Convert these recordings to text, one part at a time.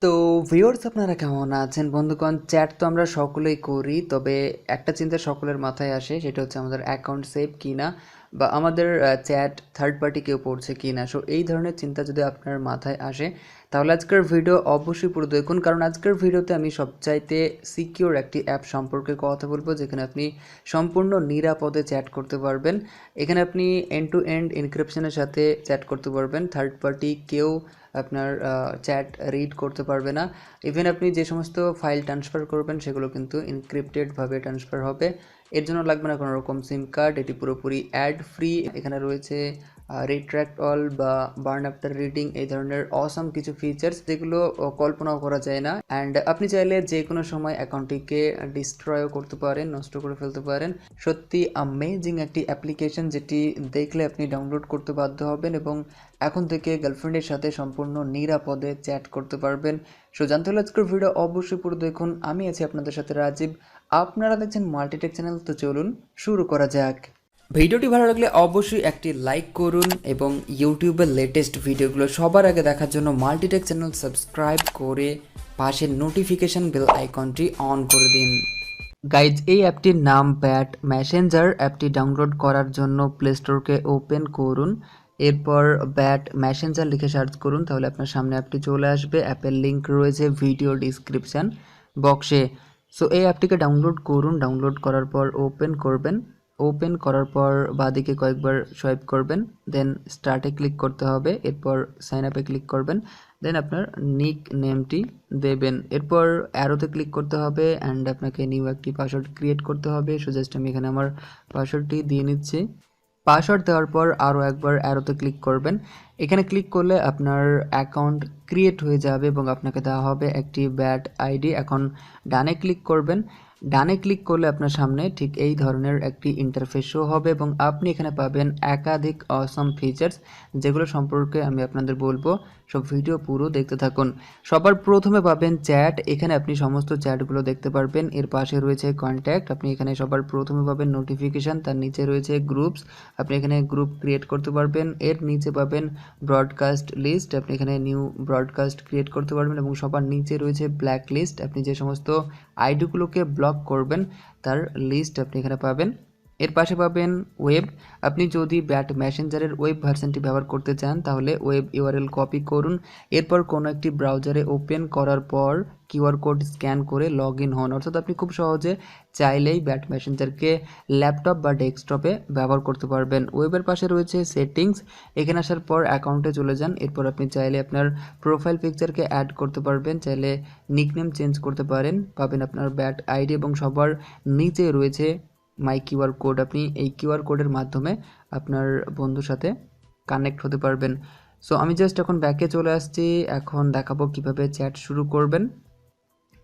তো ভিউয়ার্স আপনারা কেমন আছেন বন্ধুগণ? চ্যাট তো আমরা সকলেই করি, তবে একটা চিন্তা সকলের মাথায় আসে, সেটা হচ্ছে আমাদের অ্যাকাউন্ট সেভ কিনা বা আমাদের চ্যাট থার্ড পার্টি কেউ পড়ছে কিনা। সো এই ধরনের চিন্তা যদি আপনার মাথায় আসে, তাহলে আজকের ভিডিও অবশ্যই পুরো দেখুন, কারণ আজকের ভিডিওতে আমি সবচাইতে সিকিউর একটি অ্যাপ সম্পর্কে কথা বলবো, যেখানে আপনি সম্পূর্ণ নিরাপদে চ্যাট করতে পারবেন। এখানে আপনি এন্ড টু এন্ড এনক্রিপশনের সাথে চ্যাট করতে পারবেন, থার্ড পার্টি কেউ আপনার চ্যাট রিড করতে পারবে না। ইভেন আপনি যে সমস্ত ফাইল ট্রান্সফার করবেন সেগুলো কিন্তু এনক্রিপ্টেডভাবে ট্রান্সফার হবে। এর জন্য লাগবে না কোনো রকম সিম কার্ড, এটি পুরোপুরি অ্যাড ফ্রি। এখানে রয়েছে রিট্র্যাক্ট অল বা বার্ন আফটার রিডিং, এই ধরনের অসাম কিছু ফিচার্স যেগুলো কল্পনাও করা যায় না। অ্যান্ড আপনি চাইলে যে কোনো সময় অ্যাকাউন্টটিকে ডিস্ট্রয়ও করতে পারেন, নষ্ট করে ফেলতে পারেন। সত্যি অ্যামেজিং একটি অ্যাপ্লিকেশন, যেটি দেখলে আপনি ডাউনলোড করতে বাধ্য হবেন এবং এখন থেকে গার্লফ্রেন্ডের সাথে সম্পূর্ণ নিরাপদে চ্যাট করতে পারবেন। সো জানতে হলে আজকের ভিডিও অবশ্যই পুরো দেখুন। আমি আছি আপনাদের সাথে রাজীব, আপনারা দেখছেন মাল্টিটেক চ্যানেল। তো চলুন শুরু করা যাক। ভিডিওটি ভালো লাগলে অবশ্যই একটি লাইক করুন এবং ইউটিউবের লেটেস্ট ভিডিওগুলো সবার আগে দেখার জন্য মাল্টিটেক চ্যানেল সাবস্ক্রাইব করে পাশের নোটিফিকেশন বেল আইকনটি অন করে দিন। গাইজ, এই অ্যাপটির নাম ব্যাট মেসেঞ্জার। অ্যাপটি ডাউনলোড করার জন্য প্লে স্টোরকে ওপেন করুন, এরপর ব্যাট মেসেঞ্জার লিখে সার্চ করুন, তাহলে আপনার সামনে অ্যাপটি চলে আসবে। অ্যাপের লিঙ্ক রয়েছে ভিডিও ডিসক্রিপশান বক্সে। সো এই অ্যাপটিকে ডাউনলোড করুন। ডাউনলোড করার পর ওপেন করবেন। ওপেন করার পর বাঁদিকে কয়েকবার সোয়াইপ করবেন, দেন স্টার্টে ক্লিক করতে হবে, এরপর সাইন আপে ক্লিক করবেন, দেন আপনার নিক নেমটি দেবেন, এরপর অ্যারোতে ক্লিক করতে হবে অ্যান্ড আপনাকে নিউ একটি পাসওয়ার্ড ক্রিয়েট করতে হবে। সো জাস্ট আমি এখানে আমার পাসওয়ার্ডটি দিয়ে নিচ্ছি। পাসওয়ার্ড দেওয়ার পর আরও একবার অ্যারোতে ক্লিক করবেন। এখানে ক্লিক করলে আপনার অ্যাকাউন্ট ক্রিয়েট হয়ে যাবে এবং আপনাকে দেওয়া হবে একটি ব্যাট আইডি। এখন ডানে ক্লিক করবেন। ডানে ক্লিক করলে আপনার সামনে ঠিক এই ধরনের একটি ইন্টারফেস শো হবে এবং আপনি এখানে পাবেন একাধিক অসম ফিচার্স, যেগুলো সম্পর্কে আমি আপনাদের বলবো। সব ভিডিও পুরো দেখতে থাকুন। সবার প্রথমে পাবেন চ্যাট। এখানে আপনি সমস্ত চ্যাটগুলো দেখতে পারবেন। এর পাশে রয়েছে কন্ট্যাক্ট, আপনি এখানে সবার প্রথমে পাবেন নোটিফিকেশান, তার নিচে রয়েছে গ্রুপস, আপনি এখানে গ্রুপ ক্রিয়েট করতে পারবেন। এর নিচে পাবেন ব্রডকাস্ট লিস্ট, আপনি এখানে নিউ ব্রডকাস্ট ক্রিয়েট করতে পারবেন এবং সবার নিচে রয়েছে ব্ল্যাক লিস্ট, আপনি যে সমস্ত আইডিগুলোকে ব্লক করবেন তার লিস্ট আপনি এখানে পাবেন। এর পাশে পাবেন ওয়েব, আপনি যদি ব্যাট মেসেঞ্জারের ওয়েব ভার্সনটি ব্যবহার করতে চান তাহলে ওয়েব ইউআরএল কপি করুন, এরপর কোনো একটি ব্রাউজারে ওপেন করার পর কিউআর কোড স্ক্যান করে লগ ইন হন। অর্থাৎ আপনি খুব সহজে চাইলেই ব্যাট মেসেঞ্জারকে ল্যাপটপ বা ডেস্কটপে ব্যবহার করতে পারবেন। ওয়েবের পাশে রয়েছে সেটিংস, এখানে আসার পর অ্যাকাউন্টে চলে যান, এরপর আপনি চাইলে আপনার প্রোফাইল পিকচারকে অ্যাড করতে পারবেন, চাইলে নিকনেম চেঞ্জ করতে পারেন, পাবেন আপনার ব্যাট আইডি এবং সবার নিচে রয়েছে মাই কিউআর কোড। আপনি এই কিউআর কোডের মাধ্যমে আপনার বন্ধুর সাথে কানেক্ট হতে পারবেন। সো আমি জাস্ট এখন ব্যাকে চলে আসছি, এখন দেখাবো কিভাবে চ্যাট শুরু করবেন।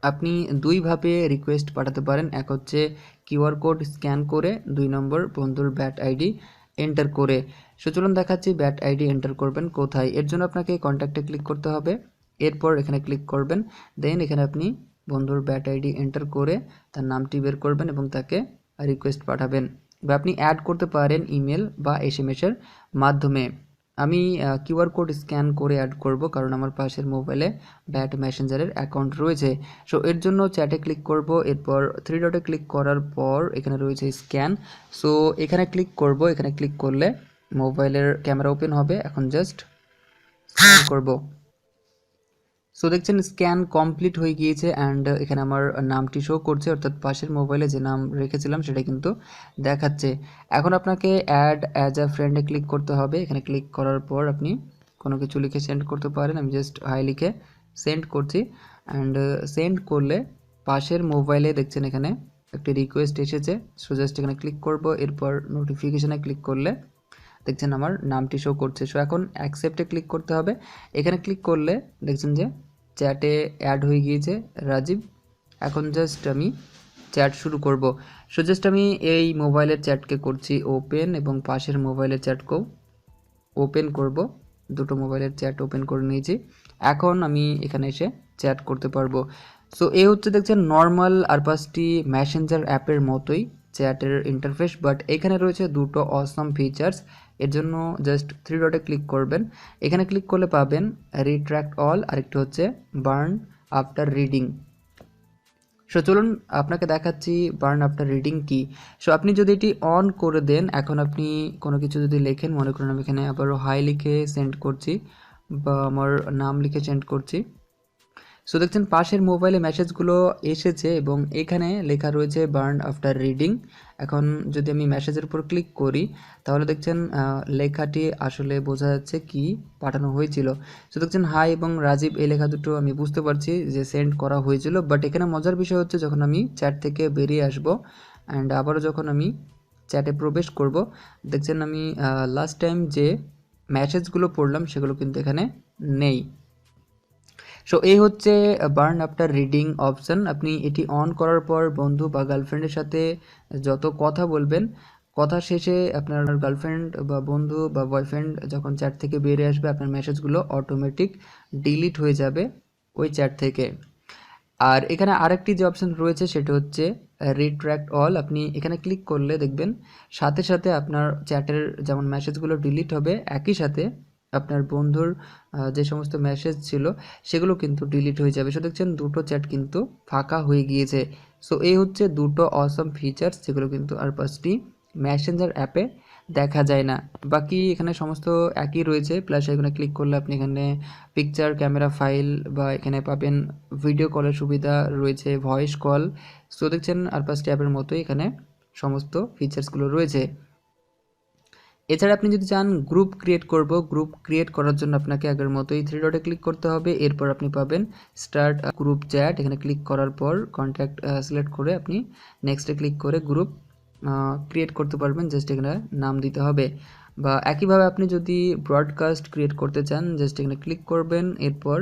আপনি দুইভাবে রিকোয়েস্ট পাঠাতে পারেন, এক হচ্ছে কিউআর কোড স্ক্যান করে, 2 নম্বর বন্ধুর ব্যাট আইডি এন্টার করে। সো চলুন দেখাচ্ছি ব্যাট আইডি এন্টার করবেন কোথায়। এর জন্য আপনাকে কন্ট্যাক্টে ক্লিক করতে হবে, এরপর এখানে ক্লিক করবেন, দেন এখানে আপনি বন্ধুর ব্যাট আইডি এন্টার করে তার নামটি বের করবেন এবং তাকে রিকোয়েস্ট পাঠাবেন, বা আপনি অ্যাড করতে পারেন ইমেল বা এসএমএসের মাধ্যমে। আমি কিউআর কোড স্ক্যান করে অ্যাড করব, কারণ আমার পাশের মোবাইলে ব্যাট মেসেঞ্জারের অ্যাকাউন্ট রয়েছে। সো এর জন্য চ্যাটে ক্লিক করব, এরপর 3 ডটে ক্লিক করার পর এখানে রয়েছে স্ক্যান। সো এখানে ক্লিক করব, এখানে ক্লিক করলে মোবাইলের ক্যামেরা ওপেন হবে। এখন জাস্ট স্ক্যান করব। সো দেখছেন স্ক্যান কমপ্লিট হয়ে গিয়েছে অ্যান্ড এখানে আমার নামটি শো করছে, অর্থাৎ পাশের মোবাইলে যে নাম রেখেছিলাম সেটা কিন্তু দেখাচ্ছে। এখন আপনাকে অ্যাড অ্যাজ আ ফ্রেন্ডে ক্লিক করতে হবে। এখানে ক্লিক করার পর আপনি কোনো কিছু লিখে সেন্ড করতে পারেন। আমি জাস্ট হাই লিখে সেন্ড করছি অ্যান্ড সেন্ড করলে পাশের মোবাইলে দেখছেন এখানে একটি রিকোয়েস্ট এসেছে। সো জাস্ট এখানে ক্লিক করব, এরপর নোটিফিকেশানে ক্লিক করলে দেখছেন আমার নামটি শো করছে। সো এখন অ্যাকসেপ্টে ক্লিক করতে হবে। এখানে ক্লিক করলে দেখছেন যে চ্যাটে অ্যাড হয়ে গিয়েছে রাজীব। এখন জাস্ট আমি চ্যাট শুরু করব। সো জাস্ট আমি এই মোবাইলের চ্যাটকে করছি ওপেন এবং পাশের মোবাইলের চ্যাটকেও ওপেন করব। দুটো মোবাইলের চ্যাট ওপেন করে নিয়েছি, এখন আমি এখানে এসে চ্যাট করতে পারবো। সো এই হচ্ছে দেখছেন নর্মাল আর 5টি মেসেঞ্জার অ্যাপের মতোই চ্যাটের ইন্টারফেস, বাট এখানে রয়েছে দুটো অসম ফিচার্স। এর জন্য জাস্ট থ্রি ডটে ক্লিক করবেন। এখানে ক্লিক করলে পাবেন রিট্র্যাক্ট অল, আরেকটি হচ্ছে বার্ন আফটার রিডিং। সো চলুন আপনাকে দেখাচ্ছি বার্ন আফটার রিডিং কি। সো আপনি যদি এটি অন করে দেন, এখন আপনি কোনো কিছু যদি লেখেন, মনে করুন আমি এখানে আবারও হাই লিখে সেন্ড করছি বা আমার নাম লিখে সেন্ড করছি। সো দেখছেন পাশের মোবাইলে মেসেজগুলো এসেছে এবং এখানে লেখা রয়েছে বার্ন আফটার রিডিং। এখন যদি আমি মেসেজের উপর ক্লিক করি তাহলে দেখছেন লেখাটি আসলে বোঝা যাচ্ছে কি পাঠানো হয়েছিল। সো দেখছেন হাই এবং রাজীব এই লেখা দুটো আমি বুঝতে পারছি যে সেন্ড করা হয়েছিল। বাট এখানে মজার বিষয় হচ্ছে যখন আমি চ্যাট থেকে বেরিয়ে আসব অ্যান্ড আবারও যখন আমি চ্যাটে প্রবেশ করব, দেখছেন আমি লাস্ট টাইম যে মেসেজগুলো পড়লাম সেগুলো কিন্তু এখানে নেই। সো এই হচ্ছে বার্ন আফটার রিডিং অপশান। আপনি এটি অন করার পর বন্ধু বা গার্লফ্রেন্ডের সাথে যত কথা বলবেন, কথা শেষে আপনার গার্লফ্রেন্ড বা বন্ধু বা বয়ফ্রেন্ড যখন চ্যাট থেকে বেরিয়ে আসবে, আপনার মেসেজগুলো অটোমেটিক ডিলিট হয়ে যাবে ওই চ্যাট থেকে। আর এখানে আরেকটি যে অপশান রয়েছে সেটা হচ্ছে রিট্র্যাক্ট অল। আপনি এখানে ক্লিক করলে দেখবেন সাথে সাথে আপনার চ্যাটের যেমন মেসেজগুলো ডিলিট হবে, একই সাথে আপনার বন্ধুর যে সমস্ত মেসেজ ছিল সেগুলো কিন্তু ডিলিট হয়ে যাবে। সো দেখছেন দুটো চ্যাট কিন্তু ফাঁকা হয়ে গিয়েছে। সো এই হচ্ছে দুটো অসম ফিচার্স যেগুলো কিন্তু আর 5টি মেসেঞ্জার অ্যাপে দেখা যায় না। বাকি এখানে সমস্ত একই রয়েছে। প্লাস এখানে ক্লিক করলে আপনি এখানে পিকচার, ক্যামেরা, ফাইল বা এখানে পাবেন ভিডিও কলের সুবিধা রয়েছে, ভয়েস কল। সো দেখছেন আর 5টি অ্যাপের মতোই এখানে সমস্ত ফিচার্সগুলো রয়েছে। এছাড়া আপনি যদি চান গ্রুপ ক্রিয়েট করব, গ্রুপ ক্রিয়েট করার জন্য আপনাকে আগের মতোই থ্রি ডটে ক্লিক করতে হবে। এরপর আপনি পাবেন স্টার্ট গ্রুপ চ্যাট। এখানে ক্লিক করার পর কন্ট্যাক্ট সিলেক্ট করে আপনি নেক্সটে ক্লিক করে গ্রুপ ক্রিয়েট করতে পারবেন। জাস্ট এখানে নাম দিতে হবে। বা একইভাবে আপনি যদি ব্রডকাস্ট ক্রিয়েট করতে চান, জাস্ট এখানে ক্লিক করবেন, এরপর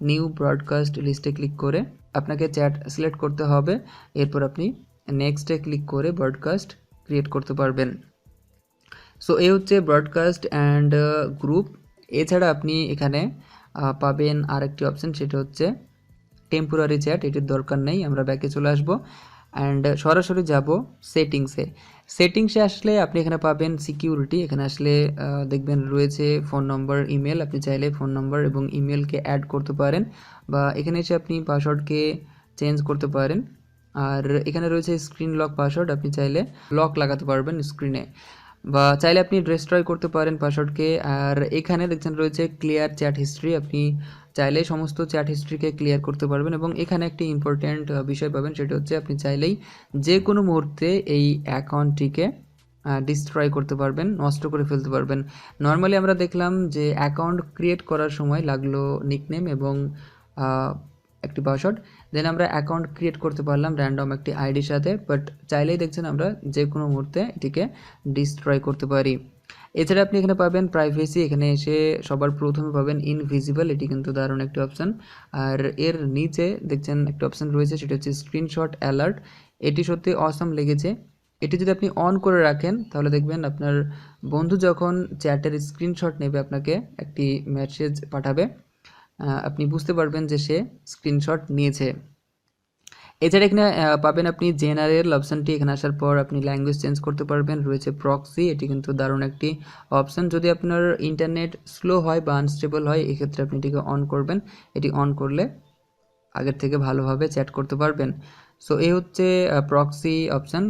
নিউ ব্রডকাস্ট লিস্টে ক্লিক করে আপনাকে চ্যাট সিলেক্ট করতে হবে। এরপর আপনি নেক্সটে ক্লিক করে ব্রডকাস্ট ক্রিয়েট করতে পারবেন। সো এই হচ্ছে ব্রডকাস্ট অ্যান্ড গ্রুপ। এছাড়া আপনি এখানে পাবেন আরেকটি অপশান, সেটা হচ্ছে টেম্পোরারি চ্যাট। এটির দরকার নেই, আমরা ব্যাকে চলে আসব অ্যান্ড সরাসরি যাব সেটিংসে। সেটিংসে আসলে আপনি এখানে পাবেন সিকিউরিটি। এখানে আসলে দেখবেন রয়েছে ফোন নম্বর, ইমেল। আপনি চাইলে ফোন নম্বর এবং ইমেলকে অ্যাড করতে পারেন বা এখানে এসে আপনি পাসওয়ার্ডকে চেঞ্জ করতে পারেন। আর এখানে রয়েছে স্ক্রিন লক পাসওয়ার্ড। আপনি চাইলে লক লাগাতে পারবেন স্ক্রিনে বা চাইলে আপনি ডিস্ট্রয় করতে পারেন পাসওয়ার্ডকে। আর এখানে দেখছেন রয়েছে ক্লিয়ার চ্যাট হিস্ট্রি। আপনি চাইলে সমস্ত চ্যাট হিস্ট্রিকে ক্লিয়ার করতে পারবেন এবং এখানে একটি ইম্পর্ট্যান্ট বিষয় পাবেন, সেটা হচ্ছে আপনি চাইলেই যে কোনো মুহূর্তে এই অ্যাকাউন্টটিকে ডিস্ট্রয় করতে পারবেন, নষ্ট করে ফেলতে পারবেন। নর্মালি আমরা দেখলাম যে অ্যাকাউন্ট ক্রিয়েট করার সময় লাগলো নিকনেম এবং একটি পাসওয়ার্ড, দেন আমরা অ্যাকাউন্ট ক্রিয়েট করতে পারলাম র্যান্ডম একটি আইডির সাথে। বাট চাইলেই দেখছেন আমরা যে কোনো মুহূর্তে এটিকে ডিস্ট্রয় করতে পারি। এছাড়া আপনি এখানে পাবেন প্রাইভেসি। এখানে এসে সবার প্রথমে পাবেন ইনভিজিবল। এটি কিন্তু দারুণ একটি অপশান। আর এর নিচে দেখছেন একটা অপশান রয়েছে, সেটা হচ্ছে স্ক্রিনশট অ্যালার্ট। এটি সত্যি অসাম লেগেছে। এটি যদি আপনি অন করে রাখেন তাহলে দেখবেন আপনার বন্ধু যখন চ্যাটের স্ক্রিনশট নেবে আপনাকে একটি মেসেজ পাঠাবে, আপনি বুঝতে পারবেন যে সে স্ক্রিনশট নিয়েছে। এছাড়া এখানে পাবেন আপনি জেনারেল অপশানটি। এখানে আসার পর আপনি ল্যাঙ্গুয়েজ চেঞ্জ করতে পারবেন। রয়েছে প্রক্সি। এটি কিন্তু দারুণ একটি অপশান। যদি আপনার ইন্টারনেট স্লো হয় বা আনস্টেবল হয়, এক্ষেত্রে আপনি এটিকে অন করবেন। এটি অন করলে আগের থেকে ভালোভাবে চ্যাট করতে পারবেন। সো এই হচ্ছে প্রক্সি অপশান।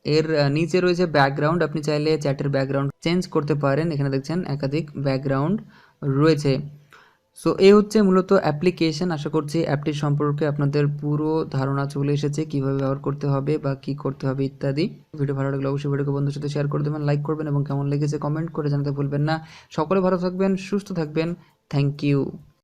এর নিচে রয়েছে ব্যাকগ্রাউন্ড। আপনি চাইলে চ্যাটের ব্যাকগ্রাউন্ড চেঞ্জ করতে পারেন। এখানে দেখছেন একাধিক ব্যাকগ্রাউন্ড রয়েছে। সো এই হচ্ছে মূলত অ্যাপ্লিকেশন। আশা করছি অ্যাপটির সম্পর্কে আপনাদের পুরো ধারণা চলে এসেছে, কীভাবে ব্যবহার করতে হবে বা কী করতে হবে ইত্যাদি। ভিডিও ভালো লাগলে অবশ্যই ভিডিওকে বন্ধুর সাথে শেয়ার করে দেবেন, লাইক করবেন এবং কেমন লেগেছে কমেন্ট করে জানাতে ভুলবেন না। সকলে ভালো থাকবেন, সুস্থ থাকবেন। Thank you.